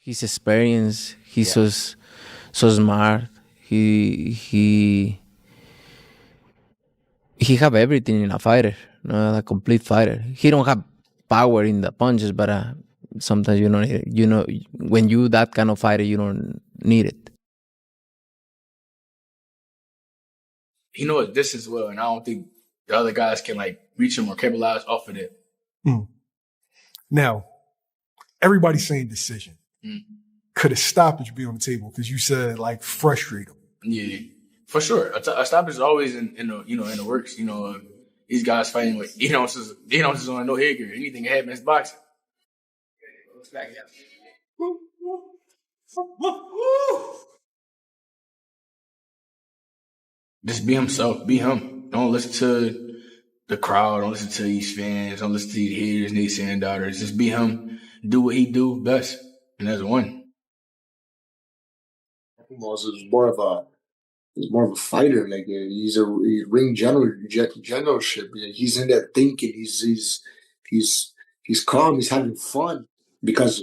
He's experienced. He's so smart. He have everything in a fighter, a complete fighter. He don't have power in the punches, but sometimes you don't need it. You know, when you that kind of fighter, you don't need it. He knows distance well, and I don't think the other guys can reach him or capitalize off of it. Now, everybody's saying decision. Could a stoppage be on the table? Because you said frustrate him. Yeah, for sure. A stoppage is always in the works. These guys fighting with 8 ounces on no head gear. Anything can happen. It's boxing. Just be himself. Be him. Don't listen to the crowd. Don't listen to these fans. Don't listen to these haters, these saying daughters. Just be him. Do what he do best, and that's one. He's more of a fighter. He's a ring generalship. He's in there thinking. He's calm. He's having fun because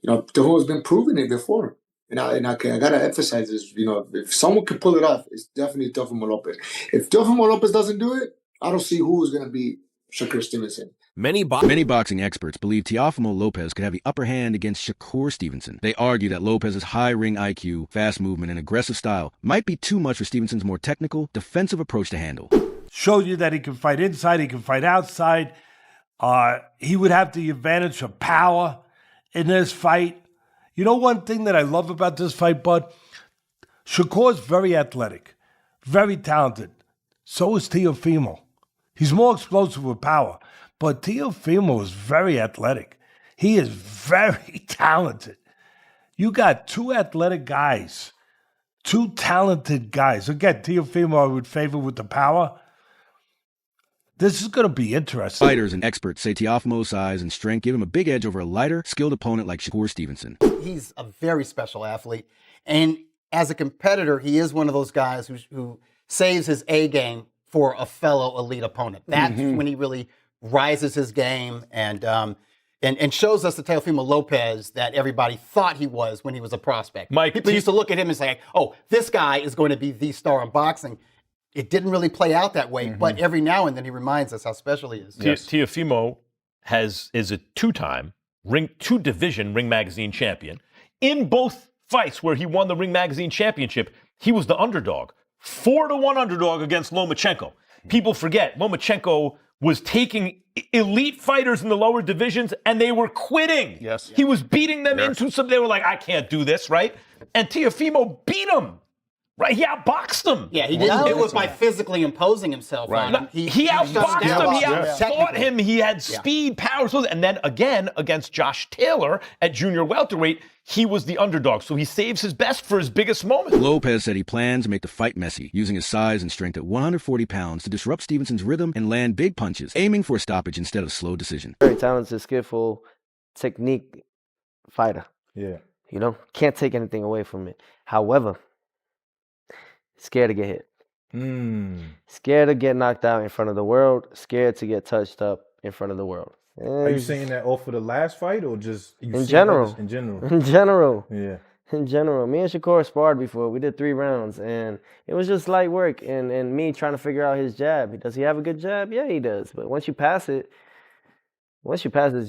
Teofimo's been proving it before. And I gotta emphasize this. If someone can pull it off, it's definitely Teofimo Lopez. If Teofimo Lopez doesn't do it, I don't see who is gonna beat Shakur Stevenson. Many boxing experts believe Teofimo Lopez could have the upper hand against Shakur Stevenson. They argue that Lopez's high ring IQ, fast movement, and aggressive style might be too much for Stevenson's more technical, defensive approach to handle. Showed you that he can fight inside, he can fight outside. He would have the advantage of power in this fight. You know one thing that I love about this fight, Bud? Shakur's very athletic, very talented. So is Teofimo. He's more explosive with power. But Teofimo is very athletic. He is very talented. You got two athletic guys, two talented guys. Again, Teofimo I would favor with the power. This is going to be interesting. Fighters and experts say Teofimo's size and strength give him a big edge over a lighter, skilled opponent like Shakur Stevenson. He's a very special athlete. And as a competitor, he is one of those guys who saves his A game for a fellow elite opponent. That's when he really rises his game and shows us the Teofimo Lopez that everybody thought he was when he was a prospect. People used to look at him and say, oh, this guy is going to be the star in boxing. It didn't really play out that way, but every now and then he reminds us how special he is. Teofimo is a two-division Ring Magazine champion. In both fights where he won the Ring Magazine championship, he was the underdog. 4-1 underdog against Lomachenko. People forget, Lomachenko was taking elite fighters in the lower divisions and they were quitting. Yes. He was beating them into some, they were like, I can't do this, right? And Teofimo beat him. Right, he outboxed him. Yeah, he didn't do it by physically imposing himself on him. He outboxed him. He outfought him. He had speed, power, and then again against Josh Taylor at junior welterweight, he was the underdog. So he saves his best for his biggest moment. Lopez said he plans to make the fight messy, using his size and strength at 140 pounds to disrupt Stevenson's rhythm and land big punches, aiming for a stoppage instead of a slow decision. Very talented, skillful, technique fighter. Yeah. Can't take anything away from it. However, scared to get hit. Scared to get knocked out in front of the world. Scared to get touched up in front of the world. Are you saying that off of the last fight or just in general? In general. In general. Yeah. In general. Me and Shakur sparred before. We did 3 rounds, and it was just light work. And me trying to figure out his jab. Does he have a good jab? Yeah, he does. But once you pass his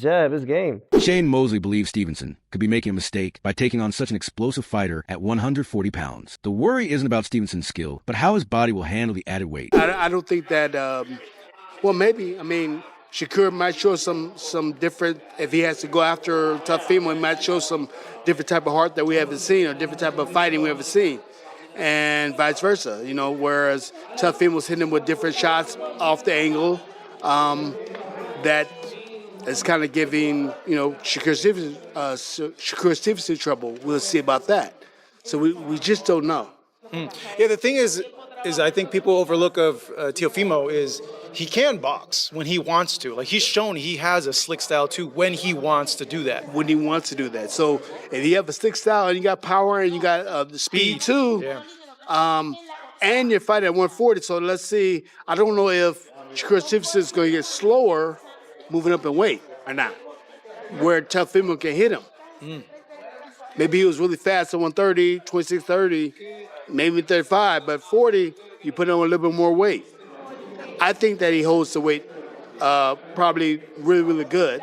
jab, it's game. Shane Mosley believes Stevenson could be making a mistake by taking on such an explosive fighter at 140 pounds. The worry isn't about Stevenson's skill, but how his body will handle the added weight. I don't think that, maybe. I mean, Shakur might show some different, if he has to go after Teofimo, he might show some different type of heart that we haven't seen or different type of fighting we haven't seen. And vice versa, whereas Teofimo's hitting him with different shots off the angle that is kind of giving, Shakur Stevenson trouble. We'll see about that. So we just don't know. Yeah, the thing is I think people overlook of Teofimo is he can box when he wants to. Like, he's shown he has a slick style too when he wants to do that. When he wants to do that. So if you have a slick style and you got power and you got the speed too, and you're fighting at 140, so let's see. I don't know if Shakur Stevenson is going to get slower moving up in weight or not, where Teofimo can hit him. Maybe he was really fast at 130, 26-30, maybe 35, but 40, you put on a little bit more weight. I think that he holds the weight probably really, really good,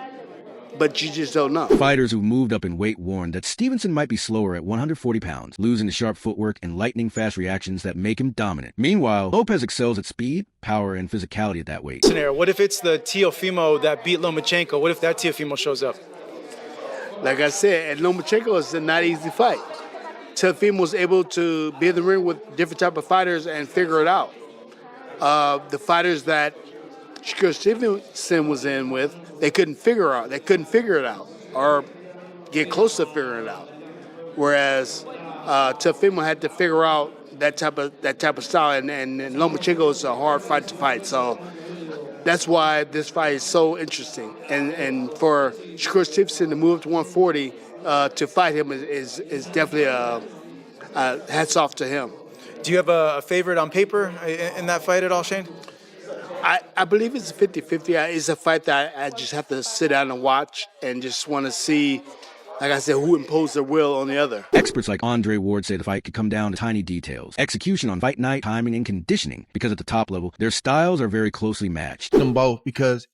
but you just don't know. Fighters who moved up in weight warned that Stevenson might be slower at 140 pounds, losing the sharp footwork and lightning-fast reactions that make him dominant. Meanwhile, Lopez excels at speed, power, and physicality at that weight. Scenario. What if it's the Teofimo that beat Lomachenko? What if that Teofimo shows up? Like I said, and Lomachenko is a not easy fight. Teofimo was able to be in the ring with different type of fighters and figure it out. The fighters that Shakur Stevenson was in with, they couldn't figure it out or get close to figuring it out. Whereas Teofimo had to figure out that type of style, and Lomachenko is a hard fight to fight. So that's why this fight is so interesting. And for Shakur Stevenson to move up to 140 to fight him is definitely a hats off to him. Do you have a favorite on paper in that fight at all, Shane? I believe it's 50-50. It's a fight that I just have to sit down and watch and just want to see, like I said, who imposed their will on the other. Experts like Andre Ward say the fight could come down to tiny details. Execution on fight night, timing, and conditioning. Because at the top level, their styles are very closely matched. Them both, because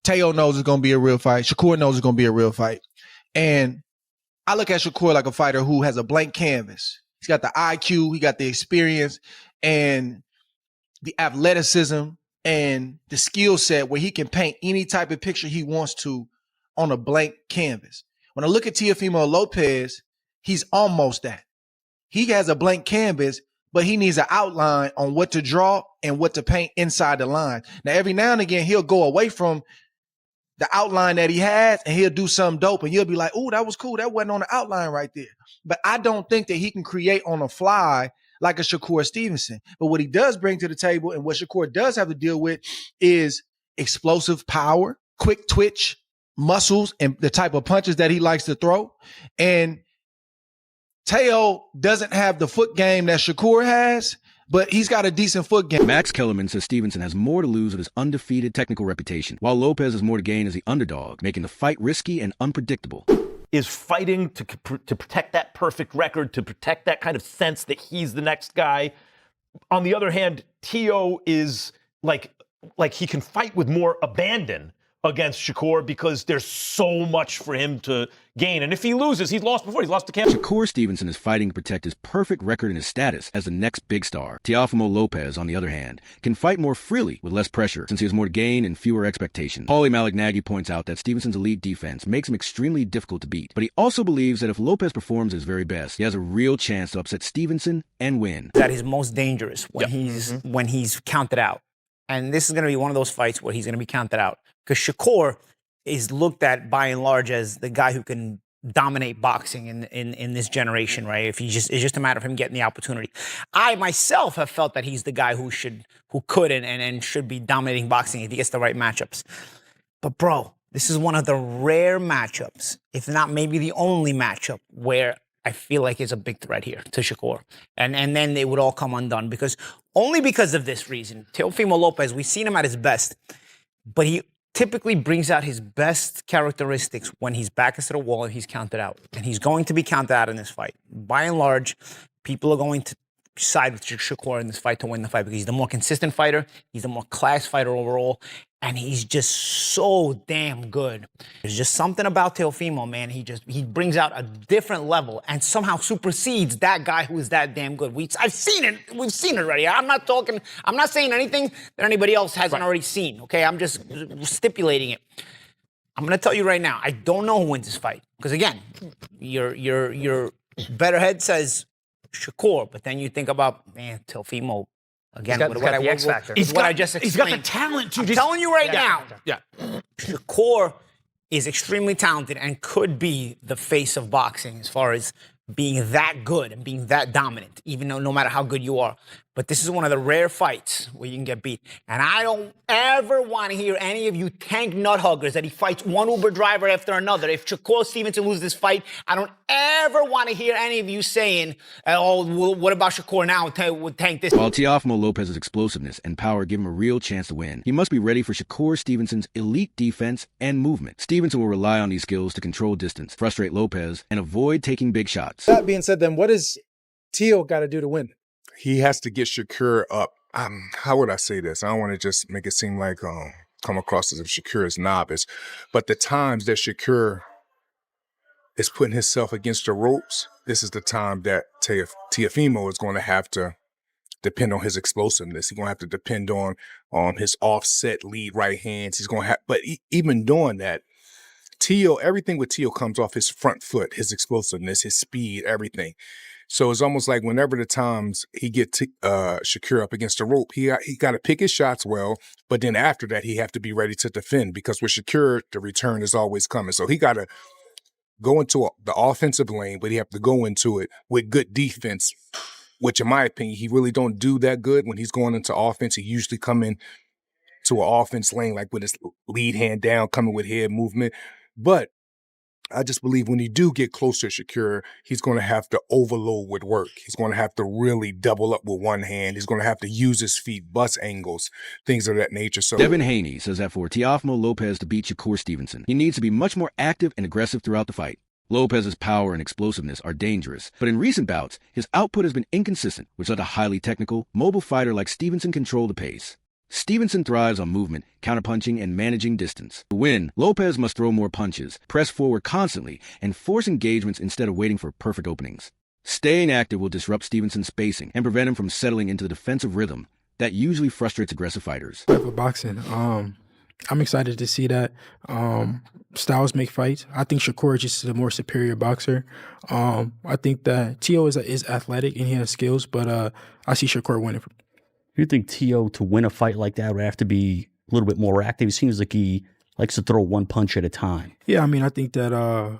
Teo knows it's going to be a real fight. Shakur knows it's going to be a real fight. And I look at Shakur like a fighter who has a blank canvas. He's got the IQ, he got the experience, and the athleticism, and the skill set where he can paint any type of picture he wants to on a blank canvas. When I look at Teofimo Lopez, he's almost that. He has a blank canvas, but he needs an outline on what to draw and what to paint inside the line. Now, every now and again, he'll go away from the outline that he has and he'll do something dope, and you'll be like, oh, that was cool. That wasn't on the outline right there. But I don't think that he can create on the fly like a Shakur Stevenson. But what he does bring to the table, and what Shakur does have to deal with, is explosive power, quick twitch, muscles, and the type of punches that he likes to throw. And Teo doesn't have the foot game that Shakur has, but he's got a decent foot game. Max Kellerman says Stevenson has more to lose with his undefeated technical reputation, while Lopez has more to gain as the underdog, making the fight risky and unpredictable. Is fighting to protect that perfect record, to protect that kind of sense that he's the next guy. On the other hand, Teo is like he can fight with more abandon against Shakur because there's so much for him to gain. And if he loses, he's lost before. He's lost to Campbell. Shakur Stevenson is fighting to protect his perfect record and his status as the next big star. Teofimo Lopez, on the other hand, can fight more freely with less pressure since he has more to gain and fewer expectations. Paulie Malignaggi points out that Stevenson's elite defense makes him extremely difficult to beat, but he also believes that if Lopez performs his very best, he has a real chance to upset Stevenson and win. That is most dangerous when he's counted out. And this is going to be one of those fights where he's going to be counted out. Because Shakur is looked at by and large as the guy who can dominate boxing in this generation, right? It's just a matter of him getting the opportunity. I myself have felt that he's the guy who could and should be dominating boxing if he gets the right matchups. But bro, this is one of the rare matchups, if not maybe the only matchup, where I feel like is a big threat here to Shakur. And then they would all come undone because of this reason. Teofimo Lopez, we've seen him at his best, but he typically brings out his best characteristics when he's back against the wall and he's counted out. And he's going to be counted out in this fight. By and large, people are going to side with Shakur in this fight to win the fight because he's the more consistent fighter, he's the more class fighter overall, and he's just so damn good. There's just something about Teofimo, man. He brings out a different level and somehow supersedes that guy who is that damn good. I've seen it. We've seen it already. I'm not saying anything that anybody else hasn't already seen, okay? I'm just stipulating it. I'm going to tell you right now, I don't know who wins this fight. Because again, your better head says Shakur, but then you think about, man, Teofimo. Again, he's got the X factor. He's got the talent to. I'm telling you right now. Yeah. Shakur is extremely talented and could be the face of boxing as far as being that good and being that dominant, even though no matter how good you are. But this is one of the rare fights where you can get beat. And I don't ever want to hear any of you tank nut huggers that he fights one Uber driver after another. If Shakur Stevenson loses this fight, I don't ever want to hear any of you saying, oh, well, what about Shakur now? We'll tank this. While Teofimo Lopez's explosiveness and power give him a real chance to win, he must be ready for Shakur Stevenson's elite defense and movement. Stevenson will rely on these skills to control distance, frustrate Lopez, and avoid taking big shots. That being said, then what does Teo got to do to win? He has to get Shakur up. How would I say this? I don't want to just make it seem like come across as if Shakur is novice, but the times that Shakur is putting himself against the ropes, this is the time that Teofimo is going to have to depend on his explosiveness. He's going to have to depend on his offset lead right hands. He's going to have, but even doing that, everything with Teo comes off his front foot, his explosiveness, his speed, everything. So it's almost like whenever the times he gets Shakur up against the rope, he got to pick his shots well, but then after that, he have to be ready to defend because with Shakur, the return is always coming. So he got to go into the offensive lane, but he have to go into it with good defense, which in my opinion, he really don't do that good when he's going into offense. He usually come in to an offense lane, like with his lead hand down, coming with head movement. But I just believe when you do get closer to Shakur, he's going to have to overload with work. He's going to have to really double up with one hand. He's going to have to use his feet, bust angles, things of that nature. So Devin Haney says that for Teofimo Lopez to beat Shakur Stevenson, he needs to be much more active and aggressive throughout the fight. Lopez's power and explosiveness are dangerous, but in recent bouts, his output has been inconsistent, which let a highly technical, mobile fighter like Stevenson control the pace. Stevenson thrives on movement, counterpunching, and managing distance. To win, Lopez must throw more punches, press forward constantly, and force engagements instead of waiting for perfect openings. Staying active will disrupt Stevenson's spacing and prevent him from settling into the defensive rhythm that usually frustrates aggressive fighters. For boxing, I'm excited to see that. Styles make fights. I think Shakur is just a more superior boxer. I think that Teo is athletic and he has skills, but I see Shakur winning. You think Teo, to win a fight like that, would have to be a little bit more active? He seems like he likes to throw one punch at a time. Yeah, I mean, I think that,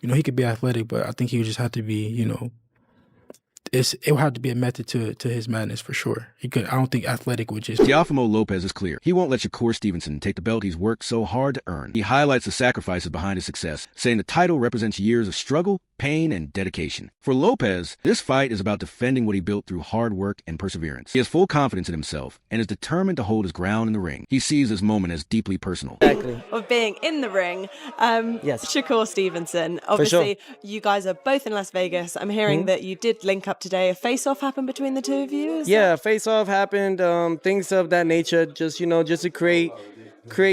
he could be athletic, but I think he would just have to be, it would have to be a method to his madness for sure. I don't think athletic would just. Teofimo Lopez is clear. He won't let Shakur Stevenson take the belt he's worked so hard to earn. He highlights the sacrifices behind his success, saying the title represents years of struggle, pain, and dedication. For Lopez, this fight is about defending what he built through hard work and perseverance. He has full confidence in himself and is determined to hold his ground in the ring. He sees this moment as deeply personal. Exactly. Of being in the ring, yes. Shakur Stevenson. Obviously, you guys are both in Las Vegas. I'm hearing that you did link up today. A face-off happened between the two of you? Face-off happened. Things of that nature. Just to create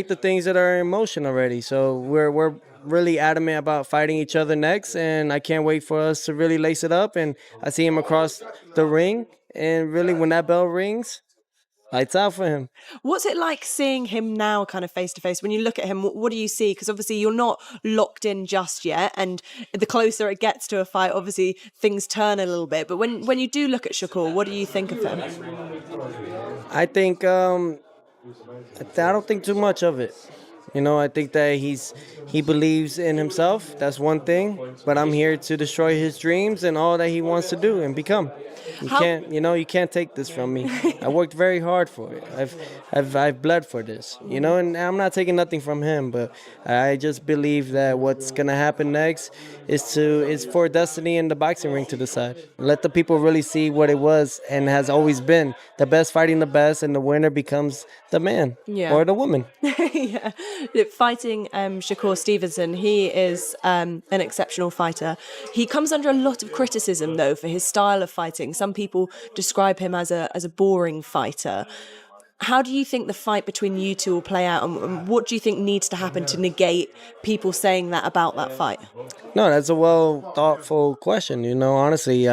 the things that are in motion already. So we're really adamant about fighting each other next, and I can't wait for us to really lace it up. And I see him across the ring, and really when that bell rings, lights out for him. What's it like seeing him now kind of face to face? When you look at him, what do you see? Because obviously you're not locked in just yet, and the closer it gets to a fight, obviously things turn a little bit. But when you do look at Shakur, what do you think of him? I think I don't think too much of it. I think that he believes in himself. That's one thing. But I'm here to destroy his dreams and all that he wants to do and become. You can't take this from me. I worked very hard for it. I've bled for this, and I'm not taking nothing from him, but I just believe that what's gonna happen next is for destiny in the boxing ring to decide. Let the people really see what it was and has always been: the best fighting the best, and the winner becomes the man or the woman. Yeah, fighting Shakur Stevenson, he is an exceptional fighter. He comes under a lot of criticism though for his style of fighting. Some people describe him as a boring fighter. How do you think the fight between you two will play out, and what do you think needs to happen to negate people saying that about that fight? No, that's a thoughtful question. Honestly,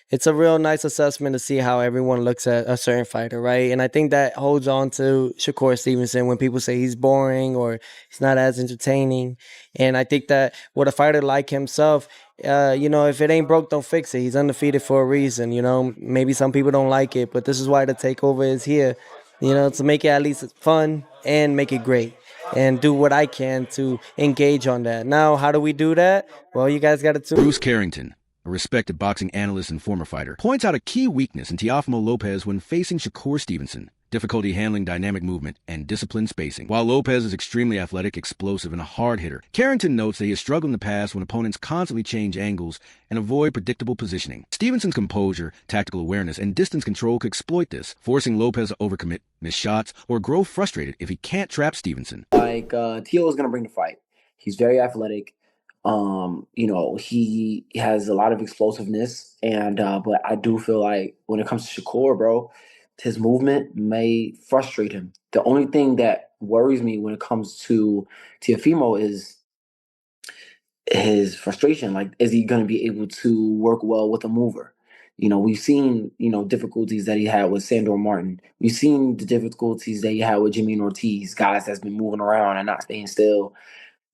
it's a real nice assessment to see how everyone looks at a certain fighter, right? And I think that holds on to Shakur Stevenson when people say he's boring or he's not as entertaining. And I think that with a fighter like himself, if it ain't broke, don't fix it. He's undefeated for a reason. Maybe some people don't like it, but this is why the takeover is here. To make it at least fun and make it great, and do what I can to engage on that. Now, how do we do that? Well, you guys got to tune. Bruce Carrington, a respected boxing analyst and former fighter, points out a key weakness in Teofimo Lopez when facing Shakur Stevenson: difficulty handling dynamic movement and disciplined spacing. While Lopez is extremely athletic, explosive, and a hard hitter, Carrington notes that he has struggled in the past when opponents constantly change angles and avoid predictable positioning. Stevenson's composure, tactical awareness, and distance control could exploit this, forcing Lopez to overcommit, miss shots, or grow frustrated if he can't trap Stevenson. Like, Teo is going to bring the fight. He's very athletic. He has a lot of explosiveness, and but I do feel like when it comes to Shakur, bro, his movement may frustrate him. The only thing that worries me when it comes to Teofimo is his frustration. Like, is he going to be able to work well with a mover? We've seen, difficulties that he had with Sandor Martin. We've seen the difficulties that he had with Jimmy Ortiz, guys that's been moving around and not staying still.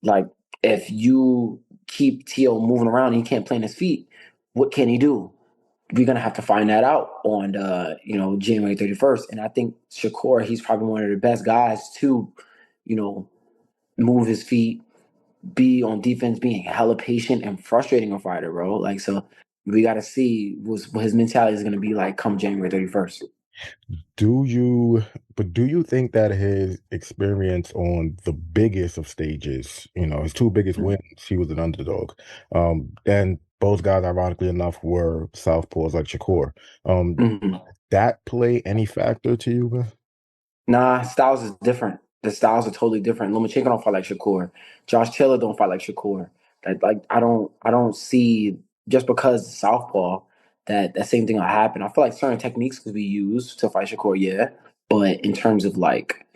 Like, if you keep Teo moving around and he can't plant his feet, what can he do? We're going to have to find that out on, January 31st. And I think Shakur, he's probably one of the best guys to, move his feet, be on defense, being hella patient and frustrating a fighter, bro. Like, so we got to see what his mentality is going to be like come January 31st. Do you think that his experience on the biggest of stages, his two biggest wins, he was an underdog. And both guys, ironically enough, were southpaws like Shakur. That play any factor to you, man? Nah, styles is different. The styles are totally different. Lomachenko don't fight like Shakur. Josh Taylor don't fight like Shakur. I don't see, just because southpaw, that same thing will happen. I feel like certain techniques could be used to fight Shakur, yeah. But in terms of like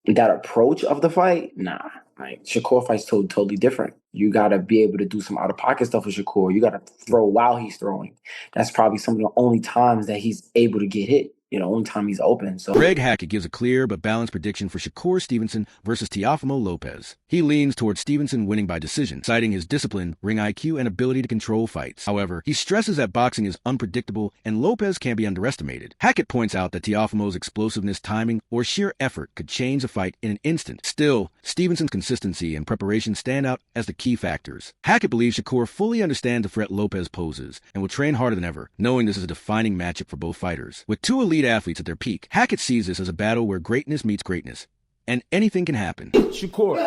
that approach of the fight, nah. Like, Shakur fights totally different. You gotta be able to do some out of pocket stuff with Shakur. You gotta throw while he's throwing. That's probably some of the only times that he's able to get hit. Only time he's open. So Greg Hackett gives a clear but balanced prediction for Shakur Stevenson versus Teofimo Lopez. He leans towards Stevenson winning by decision, citing his discipline, ring IQ, and ability to control fights. However, he stresses that boxing is unpredictable and Lopez can't be underestimated. Hackett points out that Teofimo's explosiveness, timing, or sheer effort could change a fight in an instant. Still, Stevenson's consistency and preparation stand out as the key factors. Hackett believes Shakur fully understands the threat Lopez poses and will train harder than ever, knowing this is a defining matchup for both fighters. With two elite athletes at their peak, Hackett sees this as a battle where greatness meets greatness, and anything can happen. Shakur,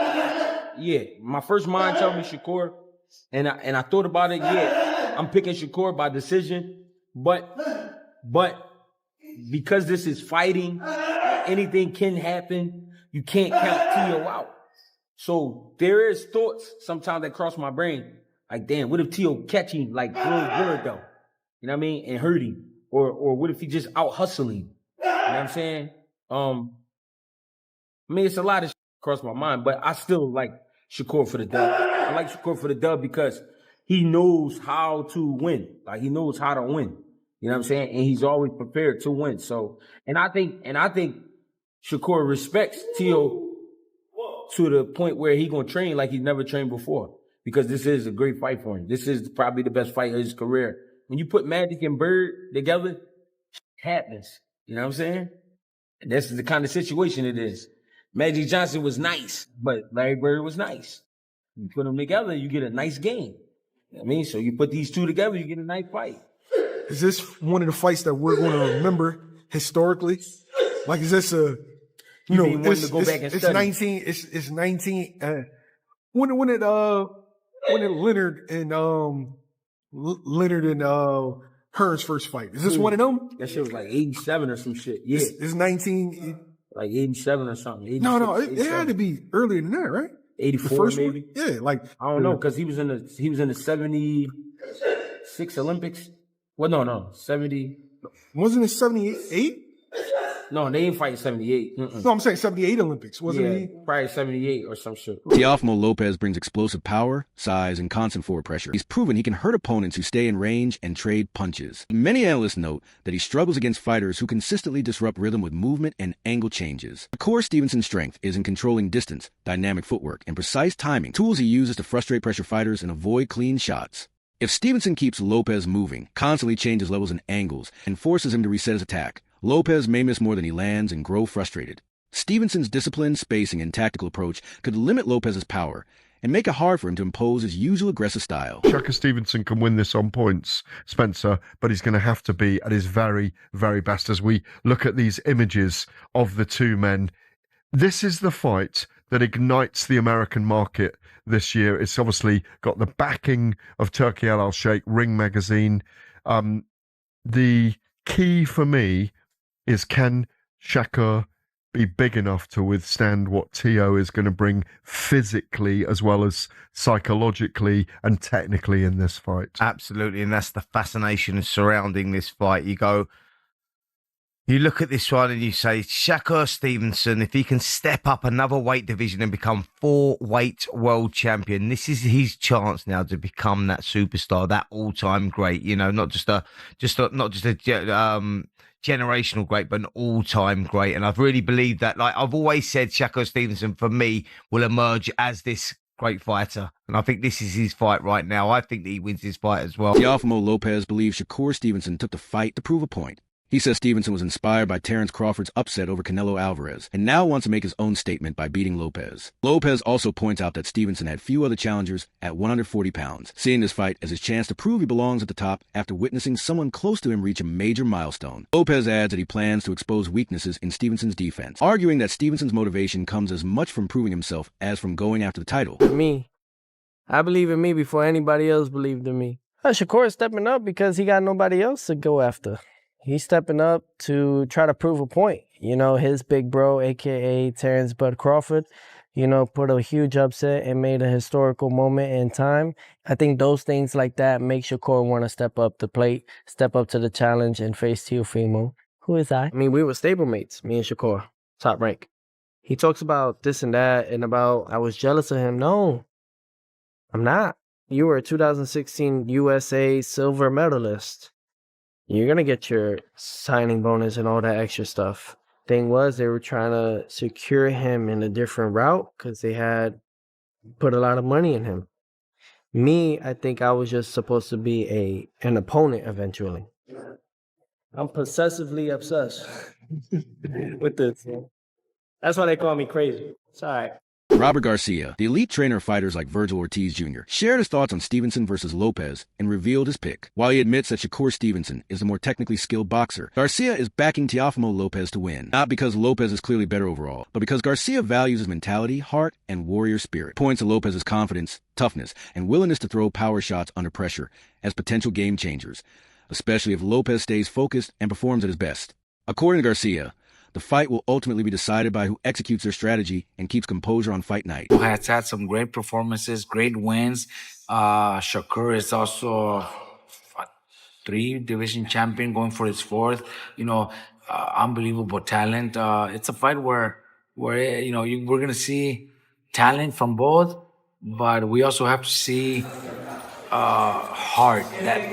yeah, my first mind told me Shakur, and I thought about it. Yeah, I'm picking Shakur by decision, but because this is fighting, anything can happen. You can't count Teo out. So there is thoughts sometimes that cross my brain, like, damn, what if Teo catch him like real good though? You know what I mean? And hurt him. Or what if he just out hustling? You know what I'm saying? It's a lot of shit across my mind, but I still like Shakur for the dub. I like Shakur for the dub because he knows how to win. Like, he knows how to win. You know what I'm saying? And he's always prepared to win. So, and I think Shakur respects Teo to the point where he gonna train like he's never trained before, because this is a great fight for him. This is probably the best fight of his career. When you put Magic and Bird together, it happens. You know what I'm saying? And this is the kind of situation it is. Magic Johnson was nice, but Larry Bird was nice. You put them together, you get a nice game. You know what I mean? So you put these two together, you get a nice fight. Is this one of the fights that we're going to remember historically? Like, is this a, to go back and it's study. 19, it's 19, when did Leonard and Hearn's first fight? Is this one of them? That shit was like 87 or some shit. Yeah. It's 19. Like 87 or something. 86, No, it had to be earlier than that, right? 84 The first maybe. One? Yeah, like, I don't know, because he was in the 76 Olympics. Well, no, 70. Wasn't it 78? No, they ain't fight 78. No, I'm saying 78 Olympics, wasn't he? Probably 78 or some shit. Teofimo Lopez brings explosive power, size, and constant forward pressure. He's proven he can hurt opponents who stay in range and trade punches. Many analysts note that he struggles against fighters who consistently disrupt rhythm with movement and angle changes. Shakur Stevenson's strength is in controlling distance, dynamic footwork, and precise timing, tools he uses to frustrate pressure fighters and avoid clean shots. If Stevenson keeps Lopez moving, constantly changes levels and angles, and forces him to reset his attack, Lopez may miss more than he lands and grow frustrated. Stevenson's discipline, spacing, and tactical approach could limit Lopez's power, and make it hard for him to impose his usual aggressive style. Shakur Stevenson can win this on points, Spencer, but he's going to have to be at his very, very best. As we look at these images of the two men, this is the fight that ignites the American market this year. It's obviously got the backing of Turki Al Sheikh, Ring Magazine. The key for me is, can Shakur be big enough to withstand what Teo is going to bring physically as well as psychologically and technically in this fight? Absolutely, and that's the fascination surrounding this fight. You look at this one and you say, Shakur Stevenson, if he can step up another weight division and become 4-weight world champion, this is his chance now to become that superstar, that all-time great. Not just a generational great, but an all-time great. And I've really believed that. Like I've always said, Shakur Stevenson for me will emerge as this great fighter, and I think this is his fight right now. I think that he wins this fight as well. Teofimo Lopez believes Shakur Stevenson took the fight to prove a point. He says Stevenson was inspired by Terence Crawford's upset over Canelo Alvarez and now wants to make his own statement by beating Lopez. Lopez also points out that Stevenson had few other challengers at 140 pounds, seeing this fight as his chance to prove he belongs at the top after witnessing someone close to him reach a major milestone. Lopez adds that he plans to expose weaknesses in Stevenson's defense, arguing that Stevenson's motivation comes as much from proving himself as from going after the title. Me. I believe in me before anybody else believed in me. Shakur is stepping up because he got nobody else to go after. He's stepping up to try to prove a point. His big bro, a.k.a. Terence Bud Crawford, put a huge upset and made a historical moment in time. I think those things like that make Shakur want to step up the plate, step up to the challenge, and face Teofimo. Who is I? We were stablemates, me and Shakur, top rank. He talks about this and that and about I was jealous of him. No, I'm not. You were a 2016 USA silver medalist. You're going to get your signing bonus and all that extra stuff. Thing was, they were trying to secure him in a different route because they had put a lot of money in him. Me, I think I was just supposed to be an opponent eventually. I'm possessively obsessed with this. That's why they call me crazy. It's all right. Robert Garcia, the elite trainer of fighters like Virgil Ortiz Jr., shared his thoughts on Stevenson versus Lopez and revealed his pick. While he admits that Shakur Stevenson is the more technically skilled boxer, Garcia is backing Teofimo Lopez to win. Not because Lopez is clearly better overall, but because Garcia values his mentality, heart, and warrior spirit. Points to Lopez's confidence, toughness, and willingness to throw power shots under pressure as potential game changers, especially if Lopez stays focused and performs at his best. According to Garcia, the fight will ultimately be decided by who executes their strategy and keeps composure on fight night. Who has had some great performances, great wins. Shakur is also 3-division champion, going for his 4th. Unbelievable talent. It's a fight where we're going to see talent from both, but we also have to see heart. That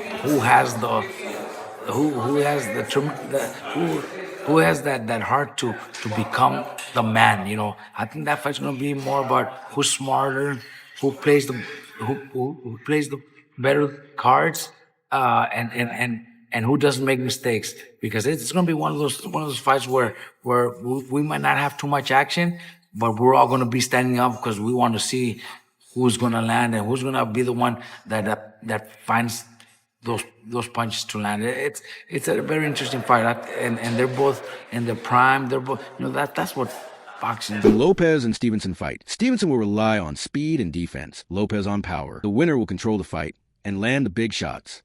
who has that heart to become the man. I think that fight's gonna be more about who's smarter, who plays the better cards, and who doesn't make mistakes. Because it's gonna be one of those fights where we might not have too much action, but we're all gonna be standing up because we want to see who's gonna land and who's gonna be the one that finds those punches to land. It's a very interesting fight, and they're both in their prime. They're both, that's what boxing. The Lopez and Stevenson fight. Stevenson will rely on speed and defense. Lopez on power. The winner will control the fight and land the big shots.